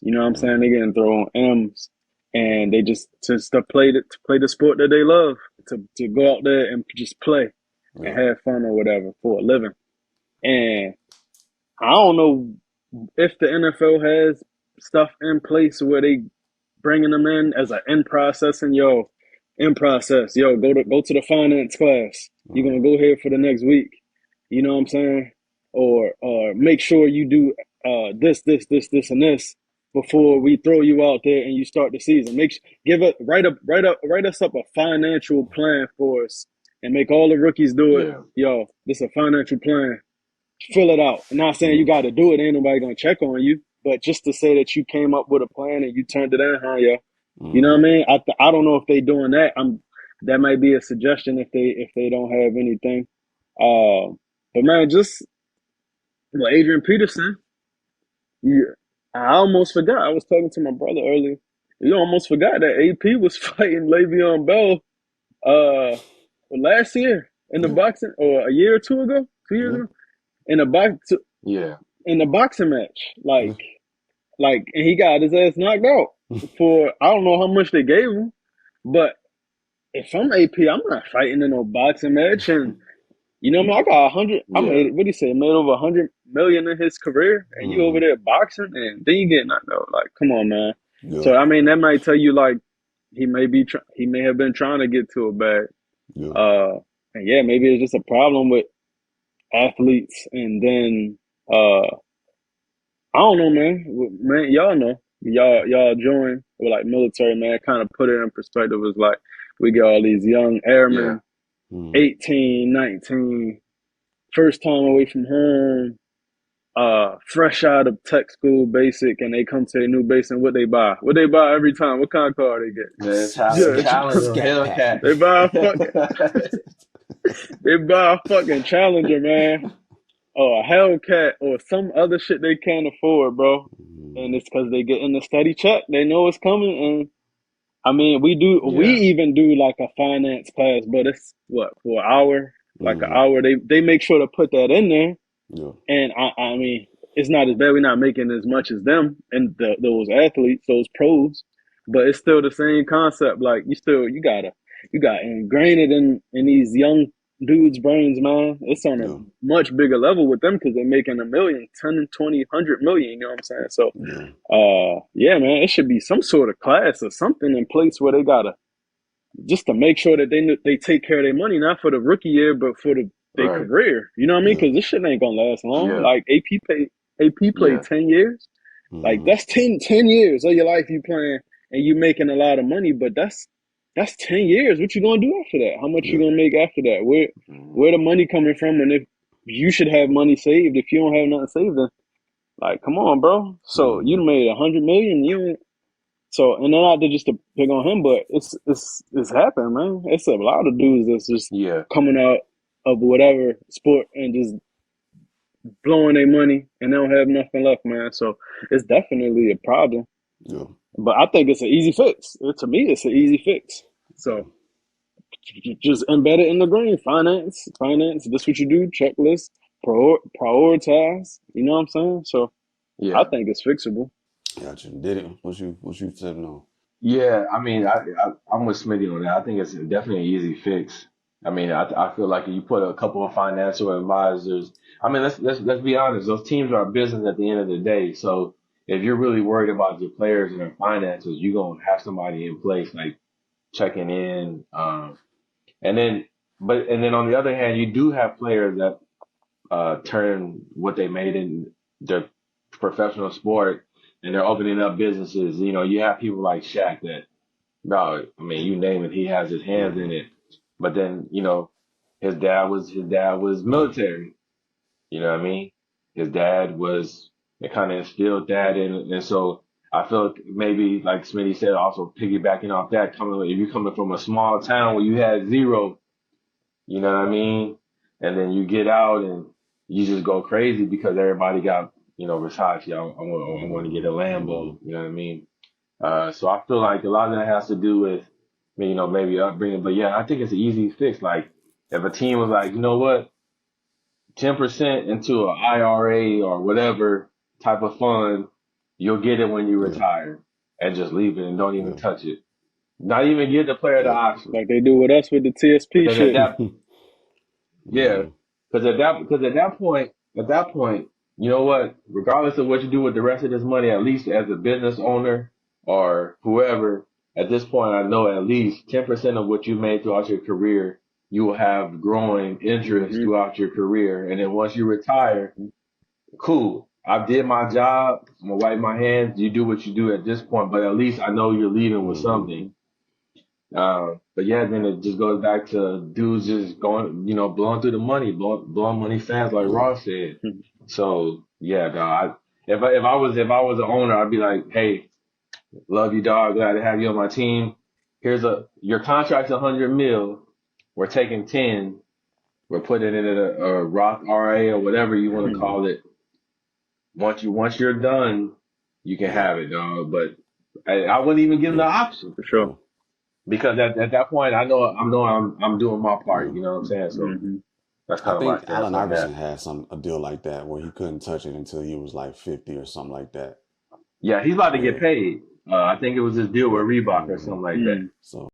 You know what I'm Mm, saying? They getting thrown M's, and they just to play the sport that they love, to go out there and just play and yeah. have fun or whatever for a living. And I don't know if the NFL has stuff in place where they bringing them in as an in process and in process, go to the finance class. You're Mm, gonna go here for the next week. You know what I'm saying? Or make sure you do this and this before we throw you out there and you start the season. Give it write us up a financial plan for us and make all the rookies do it. yeah. Yo, this is a financial plan, fill it out. I'm not saying you Mm, got to do it. Ain't nobody gonna check on you. But just to say that you came up with a plan and you turned it in, huh? Yeah. You know what I mm, mean? I don't know if they doing that. That might be a suggestion if they don't have anything. But man, just well, Adrian Peterson. You, I almost forgot. I was talking to my brother earlier. You almost forgot that AP was fighting Le'Veon Bell last year in the yeah. boxing, or a year or two ago, 2 years Yeah. ago, in the box Yeah. in the boxing match. Yeah. And he got his ass knocked out for I don't know how much they gave him, but if I'm AP, I'm not fighting in no boxing match. And you know, man, I got 100. I Yeah. made what do you say? Made over 100 million in his career, and you over Mm, there boxing, and then you get knocked out. Like, come on, man. yeah. So I mean, that might tell you like he may have been trying to get to a bag. Yeah. Uh, and yeah, maybe it's just a problem with athletes, and then I don't know, man. Man, y'all know. Y'all join with like military, man. Kind of put it in perspective. It's like we get all these young Yeah. airmen, Mm, 18, 19, first time away from home, fresh out of tech school, basic, and they come to a new base and what they buy? What they buy every time? What kind of car they get? man, Challenger, Yeah, Scat pack. Hellcat. they buy a they buy a fucking Challenger, man, or a Hellcat or some other shit they can't afford, bro. And Mm, it's because they get in the steady check. They know it's coming. And I mean, we yeah. even do like a finance class, but it's what, for an hour, like an Mm, hour. They make sure to put that in there. yeah. And I mean, it's not as bad. We're not making as much as them and those athletes, those pros, but it's still the same concept. Like you got ingrain it in these young dudes' brains, man. It's on a Yeah. much bigger level with them because they're making a million, 10, 20, 100 million. You know what I'm saying? So, Yeah. yeah, man, it should be some sort of class or something in place where they gotta just to make sure that they take care of their money, not for the rookie year, but for their Right. career. You know what I mean? Yeah. Because this shit ain't gonna last long. Yeah. Like AP played Yeah. 10 years. Like Mm, that's 10 years of your life you playing and you making a lot of money, but that's 10 years. What you gonna do after that? How much you yeah. gonna make after that? Mm, Where the money coming from? And if you should have money saved, if you don't have nothing saved, then like come on, bro. So you mm, made 100 million. So, and then not to just to pick on him, but it's happened, man. It's a lot of dudes that's just yeah. coming out of whatever sport and just blowing their money and they don't have nothing left, man. So it's definitely a problem. Yeah. But I think it's an easy fix. To me, it's an easy fix. Yeah. So just embed it in the green. Finance. This what you do. Checklist. Prioritize. You know what I'm saying? So I Yeah. think it's fixable. Gotcha. Did it? What you said no. Yeah, I mean, I'm with Smitty on that. I think it's definitely an easy fix. I mean, I feel like if you put a couple of financial advisors, I mean, let's be honest. Those teams are a business at the end of the day. So if you're really worried about your players and their finances, you're gonna have somebody in place like checking in. And then, and then on the other hand, you do have players that turn what they made in their professional sport and they're opening up businesses. You know, you have people like Shaq that, no, I mean, you name it, he has his hands in Mm, it. But then, you know, his dad was military. You know what I mean? His dad was, it kind of instilled that in, and so I feel like maybe like Smitty said, also piggybacking off that, if you're coming from a small town where you had zero, you know what I mean? And then you get out and you just go crazy because everybody got, Versace. I want to get a mm, Lambo. You know what I mean? So I feel like a lot of that has to do with, maybe upbringing. But yeah, I think it's an easy fix. Like if a team was like, you know what, 10% into an IRA or whatever type of fund, you'll get it when you Yeah. retire and just leave it and don't even Yeah. touch it. Not even give the player the Yeah. option. Like they do with us with the TSP Because at shit. that, yeah, Mm-hmm. because at that point, you know what? Regardless of what you do with the rest of this money, at least as a business owner or whoever, at this point, I know at least 10% of what you made throughout your career, you will have growing interest Hmm. throughout your career. And then once you retire, cool. I did my job. I'm gonna wipe my hands. You do what you do at this point, but at least I know you're leaving with Mm-hmm. something. But yeah, then it just goes back to dudes just going, blowing through the money, blowing money fast, like Yeah. Ross said. So yeah, dog. If I was an owner, I'd be like, hey, love you, dog. Glad to have you on my team. Your contract's 100 mil. We're taking 10. We're putting it in a Roth RA or whatever you want to call it. Once you're done, you can Yeah. have it, dog. But I wouldn't even give them the Yeah. option. For sure. Yeah. Because at that point, I'm doing my part. Yeah. You know what I'm saying? So Hmm. that's I kind of my think stance Allen on Iverson that. had a deal like that where he couldn't touch it until he was like 50 or something like that. Yeah, he's about to get Yeah. paid. I think it was his deal with Yep. Reebok or Mm-hmm. something like that. Mm. So